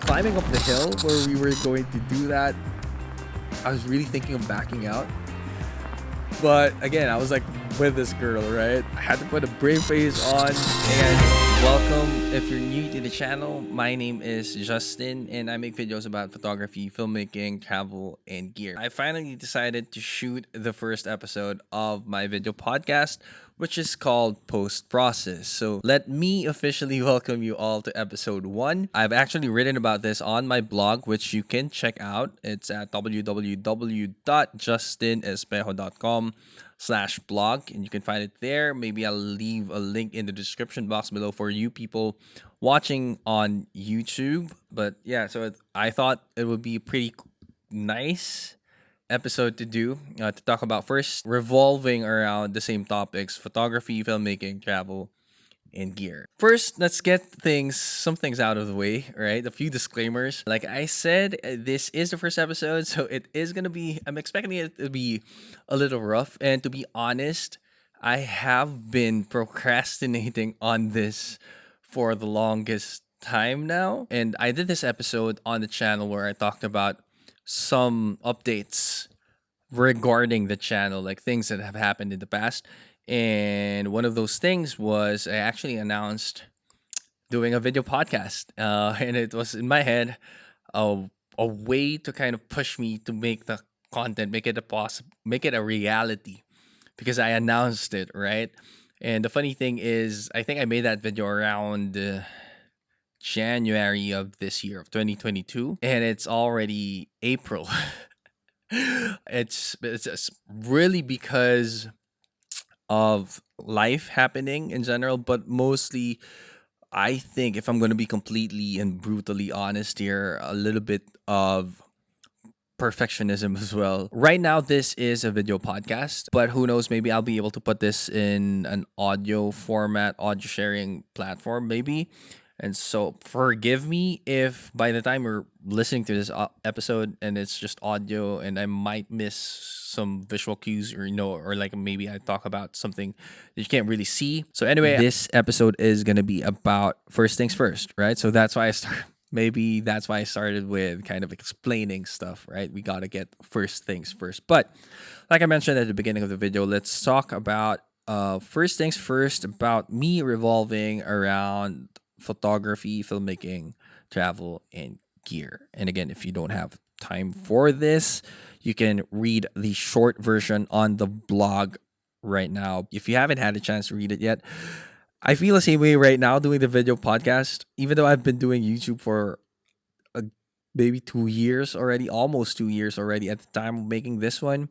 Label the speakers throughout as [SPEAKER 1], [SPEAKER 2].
[SPEAKER 1] climbing up the hill where we were going to do that, I was really thinking of backing out. But again, I was like with this girl, right? I had to put a brave face on. And welcome if you're new to the channel. My name is Justin and I make videos about photography, filmmaking, travel, and gear. I finally decided to shoot the first episode of my video podcast, which is called Post Process. So let me officially welcome you all to episode 1. I've actually written about this on my blog, which you can check out. It's at www.justinespejo.com/blog, and you can find it there. Maybe I'll leave a link in the description box below for you people watching on YouTube. But yeah, so I thought it would be pretty nice episode to do to talk about, first revolving around the same topics: photography, filmmaking, travel, and gear. First, let's get some things out of the way, right? A few disclaimers. Like I said, this is the first episode, so it is gonna be, I'm expecting it to be a little rough. And to be honest, I have been procrastinating on this for the longest time now. And I did this episode on the channel where I talked about some updates regarding the channel, like things that have happened in the past. And one of those things was I actually announced doing a video podcast. And it was in my head a way to kind of push me to make the content, make it a reality, because I announced it, right? And the funny thing is, I think I made that video around January of this year of 2022, and it's already April. It's just really because of life happening in general, but mostly I think, if I'm going to be completely and brutally honest here, a little bit of perfectionism as well. Right now, this is a video podcast, but who knows, maybe I'll be able to put this in an audio format, audio sharing platform, maybe. And so forgive me if by the time you're listening to this episode and it's just audio and I might miss some visual cues, or or like maybe I talk about something that you can't really see. So anyway, this episode is going to be about first things first, right? So that's why maybe that's why I started with kind of explaining stuff, right? We got to get first things first. But like I mentioned at the beginning of the video, let's talk about first things first, about me revolving around photography, filmmaking, travel, and gear. And again, if you don't have time for this, you can read the short version on the blog right now. If you haven't had a chance to read it yet, I feel the same way right now doing the video podcast, even though I've been doing YouTube for maybe 2 years already, almost 2 years already at the time of making this one.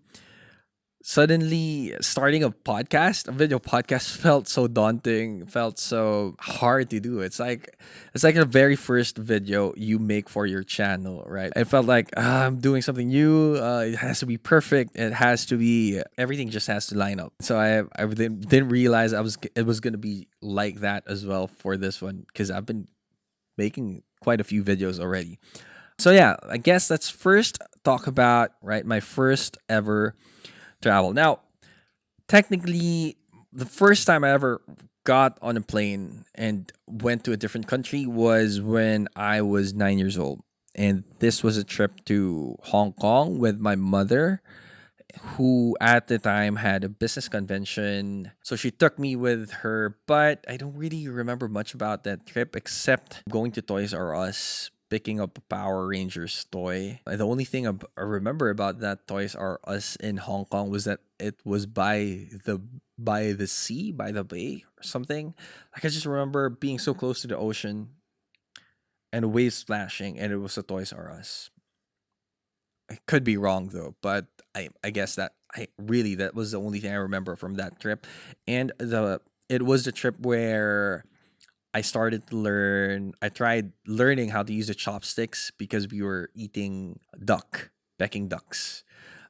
[SPEAKER 1] Suddenly starting a video podcast felt so daunting, felt so hard to do. It's like the very first video you make for your channel, right? It felt like I'm doing something new. It has to be perfect. It has to be, everything just has to line up. So I didn't realize it was gonna be like that as well for this one, because I've been making quite a few videos already. So yeah, I guess let's first talk about, right, my first ever travel. Now, technically, the first time I ever got on a plane and went to a different country was when I was 9 years old. And this was a trip to Hong Kong with my mother, who at the time had a business convention. So she took me with her, but I don't really remember much about that trip except going to Toys R Us, picking up a Power Rangers toy. The only thing I remember about that Toys R Us in Hong Kong was that it was by the sea, by the bay or something. Like, I just remember being so close to the ocean and waves splashing, and it was a Toys R Us. I could be wrong though, but I guess that was the only thing I remember from that trip. And it was the trip where I tried learning how to use the chopsticks because we were eating pecking ducks.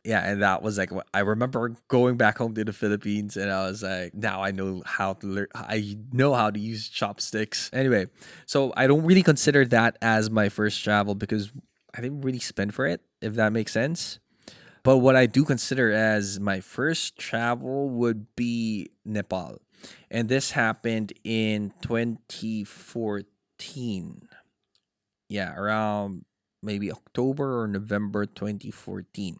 [SPEAKER 1] Yeah, and that was like what I remember going back home to the Philippines, and I was like, now I know how to learn. I know how to use chopsticks. Anyway, so I don't really consider that as my first travel because I didn't really spend for it, if that makes sense. But what I do consider as my first travel would be Nepal. And this happened in 2014. Yeah, around maybe October or November 2014.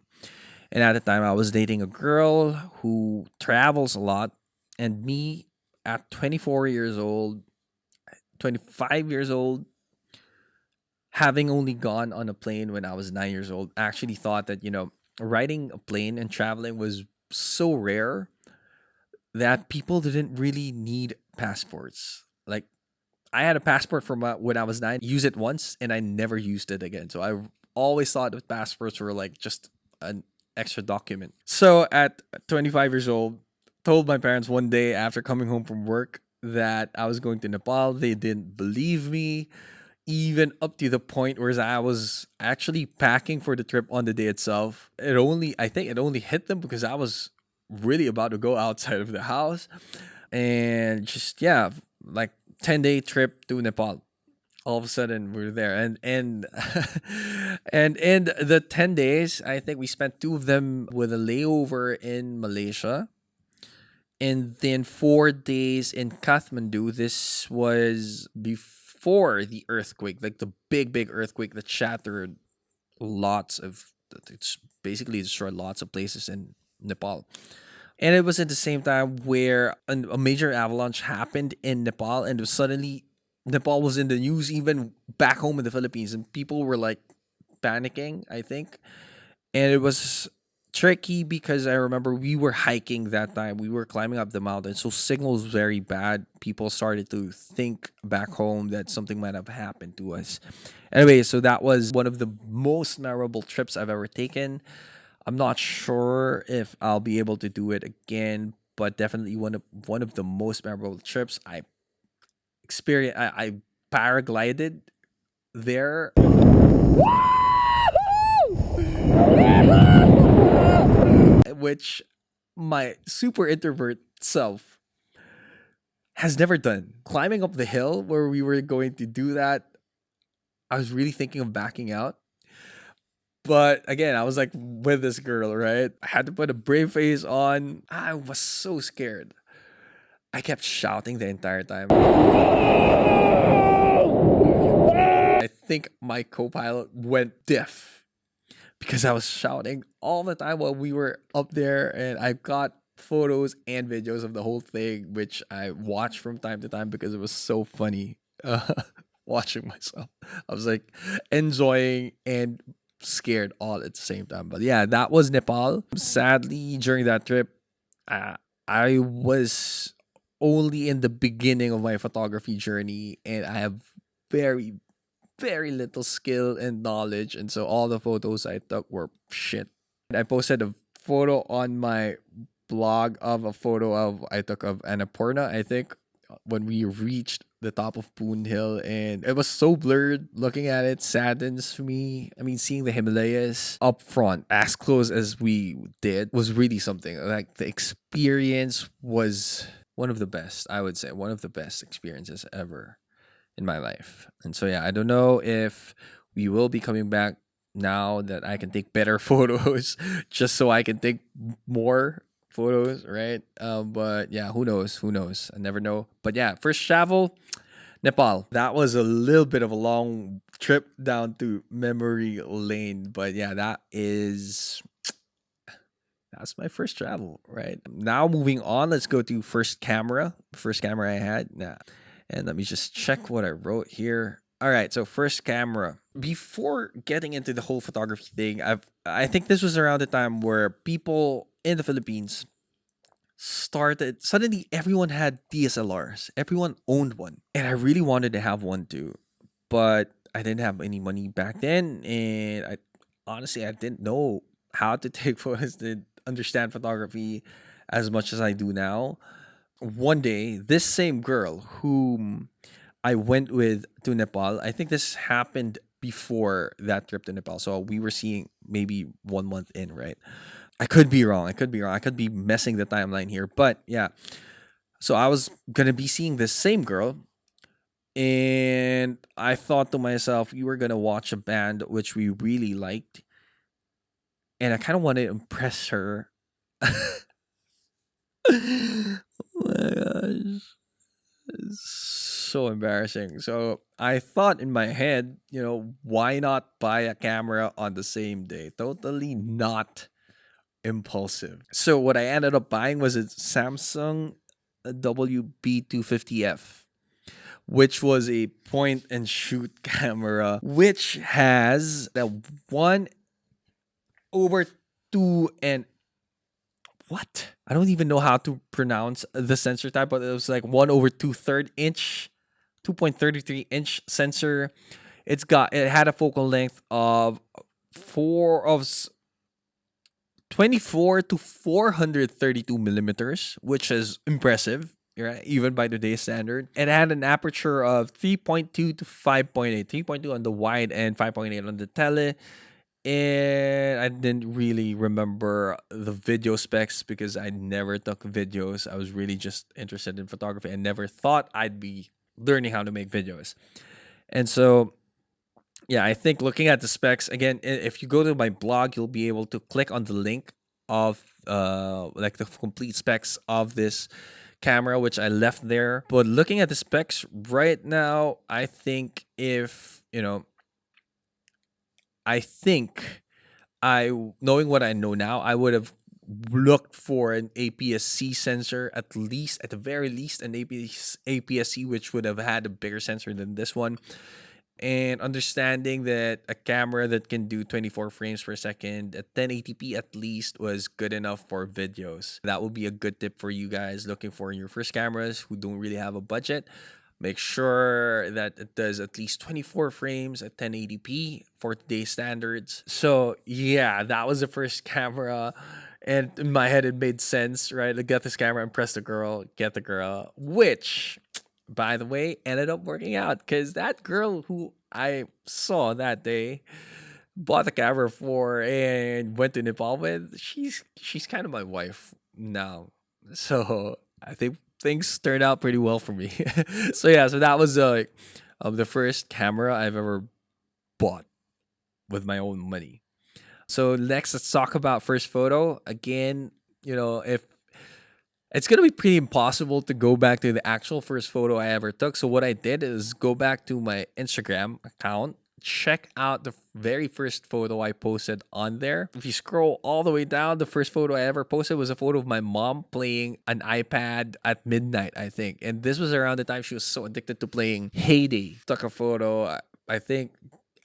[SPEAKER 1] And at the time, I was dating a girl who travels a lot. And me, at 24 years old, 25 years old, having only gone on a plane when I was 9 years old, I actually thought that, riding a plane and traveling was so rare that people didn't really need passports. Like, I had a passport from when I was nine, used it once, and I never used it again. So I always thought that passports were like just an extra document. So at 25 years old, told my parents one day after coming home from work that I was going to Nepal. They didn't believe me, even up to the point where I was actually packing for the trip on the day itself. I think it only hit them because I was really about to go outside of the house and just, yeah, like 10-day trip to Nepal. All of a sudden we're there, and and in the 10 days, I think we spent two of them with a layover in Malaysia, and then 4 days in Kathmandu. This was before the earthquake, like the big earthquake that shattered lots of, it's basically destroyed lots of places in Nepal. And it was at the same time where a major avalanche happened in Nepal, and suddenly Nepal was in the news, even back home in the Philippines, and people were like panicking, I think. And it was tricky because I remember we were hiking that time. We were climbing up the mountain. So signal was very bad. People started to think back home that something might have happened to us. Anyway, so that was one of the most memorable trips I've ever taken. I'm not sure if I'll be able to do it again, but definitely one of the most memorable trips I experienced. I paraglided there, which my super introvert self has never done. Climbing up the hill where we were going to do that, I was really thinking of backing out. But again, I was like with this girl, right? I had to put a brave face on. I was so scared. I kept shouting the entire time. I think my co pilot went deaf because I was shouting all the time while we were up there, and I got photos and videos of the whole thing, which I watched from time to time because it was so funny. Watching myself, I was like enjoying and scared all at the same time. But yeah, that was Nepal. Sadly, during that trip, uh, I was only in the beginning of my photography journey, and I have very very little skill and knowledge, and so all the photos I took were shit. I posted a photo on my blog of a photo of I took of Annapurna, I think, when we reached the top of Poon Hill, and it was so blurred. Looking at it saddens me. I mean, seeing the Himalayas up front, as close as we did, was really something. Like, the experience was one of the best, I would say, one of the best experiences ever in my life. And so yeah, I don't know if we will be coming back now that I can take better photos, just so I can take more photos, right? But yeah, who knows? Who knows? I never know. But yeah, first travel, Nepal. That was a little bit of a long trip down to memory lane, but yeah, that's my first travel, right? Now moving on, let's go to first camera. First camera I had. Nah. And let me just check what I wrote here. All right, so first camera. Before getting into the whole photography thing, I think this was around the time where people in the Philippines started, suddenly everyone had DSLRs. Everyone owned one. And I really wanted to have one too. But I didn't have any money back then, and I honestly I didn't know how to take photos, to understand photography as much as I do now. One day, this same girl whom I went with to Nepal, I think this happened before that trip to Nepal. So we were seeing maybe 1 month in, right? I could be wrong. I could be wrong. I could be messing the timeline here. But yeah. So I was gonna be seeing this same girl, and I thought to myself, we were gonna watch a band which we really liked, and I kind of want to impress her. Oh my gosh. So embarrassing. So I thought in my head, why not buy a camera on the same day? Totally not impulsive. So what I ended up buying was a Samsung WB250F, which was a point and shoot camera, which has that 1/2 and what? I don't even know how to pronounce the sensor type, but it was like 1/2 inch, 2.33-inch sensor. It had a focal length of four of 24 to 432 millimeters, which is impressive, right? Even by today's standard. It had an aperture of 3.2 to 5.8, 3.2 on the wide and 5.8 on the tele. And I didn't really remember the video specs because I never took videos. I was really just interested in photography. I never thought I'd be learning how to make videos. And so, yeah, I think looking at the specs again, if you go to my blog, you'll be able to click on the link of like the complete specs of this camera, which I left there. But looking at the specs right now, I think I think knowing what I know now, I would have looked for an APS-C sensor, at the very least, an APS-C, which would have had a bigger sensor than this one. And understanding that a camera that can do 24 frames per second at 1080p at least was good enough for videos. That would be a good tip for you guys looking for your first cameras who don't really have a budget. Make sure that it does at least 24 frames at 1080p for today's standards. So yeah, that was the first camera. And in my head, it made sense, right? To get this camera, impress the girl, get the girl, which, by the way, ended up working out because that girl who I saw that day bought the camera for and went to Nepal with, she's kind of my wife now. So I think things turned out pretty well for me. So yeah, so that was the first camera I've ever bought with my own money. So next, let's talk about first photo. Again, if it's gonna be pretty impossible to go back to the actual first photo I ever took. So what I did is go back to my Instagram account, check out the very first photo I posted on there. If you scroll all the way down, the first photo I ever posted was a photo of my mom playing an iPad at midnight, I think. And this was around the time she was so addicted to playing Heyday. Took a photo. I think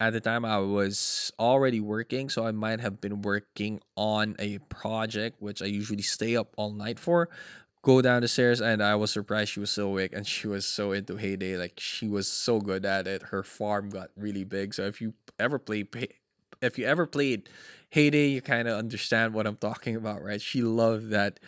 [SPEAKER 1] at the time I was already working, so I might have been working on a project which I usually stay up all night for. Go down the stairs, and I was surprised she was so awake and she was so into Heyday. Like, she was so good at it. Her farm got really big. So if you ever played Heyday, you kind of understand what I'm talking about, right? She loved that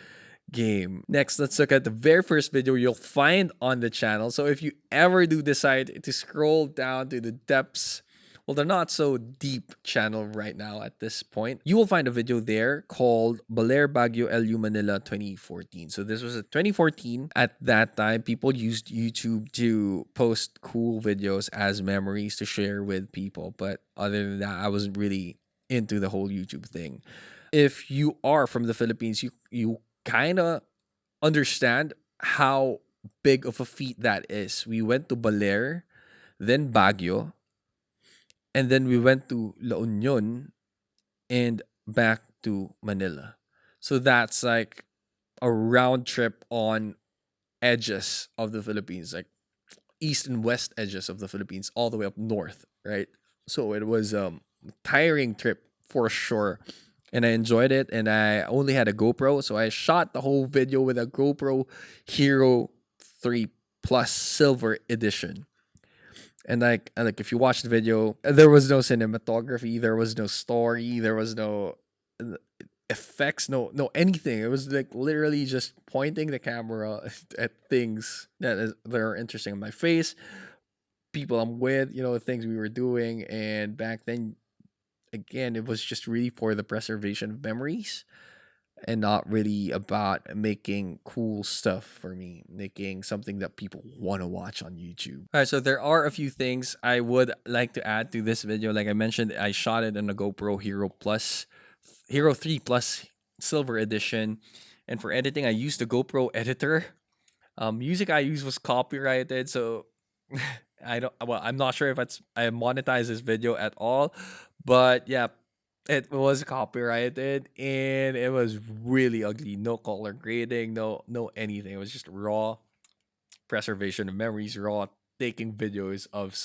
[SPEAKER 1] game. Next, let's look at the very first video you'll find on the channel. So if you ever do decide to scroll down to the depths, well, they're not so deep channel right now at this point, you will find a video there called Baler Baguio LU Manila 2014. So this was a 2014. At that time, people used YouTube to post cool videos as memories to share with people. But other than that, I wasn't really into the whole YouTube thing. If you are from the Philippines, you kind of understand how big of a feat that is. We went to Baler, then Baguio, and then we went to La Union and back to Manila. So that's like a round trip on edges of the Philippines, like east and west edges of the Philippines, all the way up north, right? So it was tiring trip for sure. And I enjoyed it, and I only had a GoPro, so I shot the whole video with a GoPro Hero 3 Plus Silver Edition. And like if you watch the video, there was no cinematography, there was no story, there was no effects, no anything. It was like literally just pointing the camera at things that are interesting in my face, people I'm with, the things we were doing. And back then, again, it was just really for the preservation of memories and not really about making cool stuff for me, making something that people want to watch on YouTube. All right, so there are a few things I would like to add to this video. Like I mentioned, I shot it on a GoPro Hero 3 Plus Silver Edition. And for editing, I used the GoPro editor. Music I used was copyrighted, so I'm not sure if I monetized this video at all, but yeah, it was copyrighted and it was really ugly. No color grading, no anything. It was just raw preservation of memories, raw taking videos of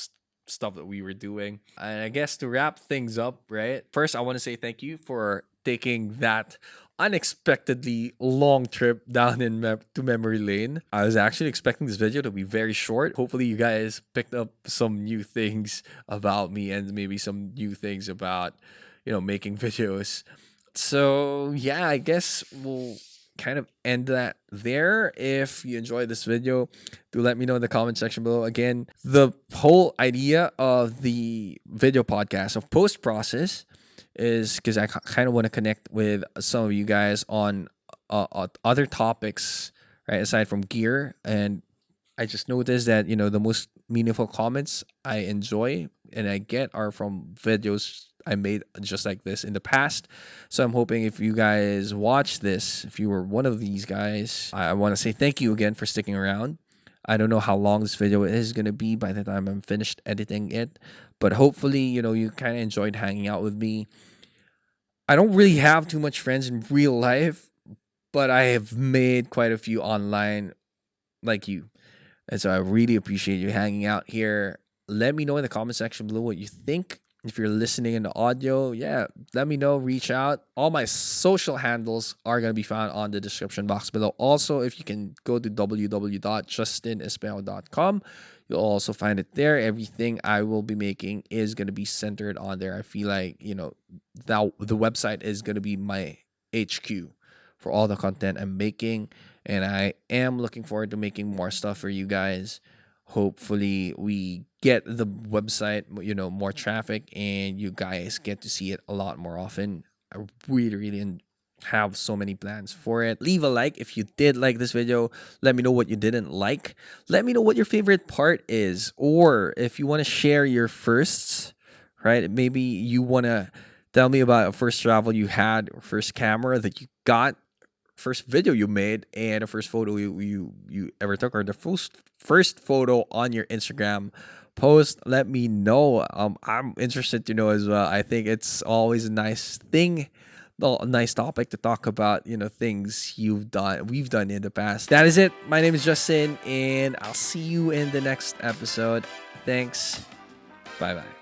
[SPEAKER 1] stuff that we were doing. And I guess to wrap things up, right? First, I want to say thank you for taking that unexpectedly long trip down to memory lane. I was actually expecting this video to be very short. Hopefully, you guys picked up some new things about me and maybe some new things about, making videos. So, yeah, I guess we'll kind of end that there. If you enjoyed this video, do let me know in the comment section below. Again, the whole idea of the video podcast of post process is because I kind of want to connect with some of you guys on other topics, right, aside from gear. And I just noticed that the most meaningful comments I enjoy and I get are from videos I made just like this in the past. So I'm hoping if you guys watch this, if you were one of these guys, I want to say thank you again for sticking around. I don't know how long this video is going to be by the time I'm finished editing it, but hopefully, you kind of enjoyed hanging out with me. I don't really have too much friends in real life, but I have made quite a few online like you. And so I really appreciate you hanging out here. Let me know in the comment section below what you think. If you're listening in the audio, yeah, let me know. Reach out. All my social handles are going to be found on the description box below. Also, if you can go to www.justinespejo.com, you'll also find it there. Everything I will be making is going to be centered on there. I feel like, that the website is going to be my HQ for all the content I'm making. And I am looking forward to making more stuff for you guys. Hopefully we get the website, more traffic and you guys get to see it a lot more often. I really have so many plans for it. Leave a like if you did like this video. Let me know what you didn't like. Let me know what your favorite part is, or if you want to share your firsts, right? Maybe you want to tell me about a first travel you had, or first camera that you got, first video you made, and the first photo you ever took, or the first photo on your Instagram post. Let me know. I'm interested to know as well. I think it's always a nice thing, well, a nice topic to talk about, things we've done in the past. That is it. My name is Justin and I'll see you in the next episode. Thanks. Bye bye.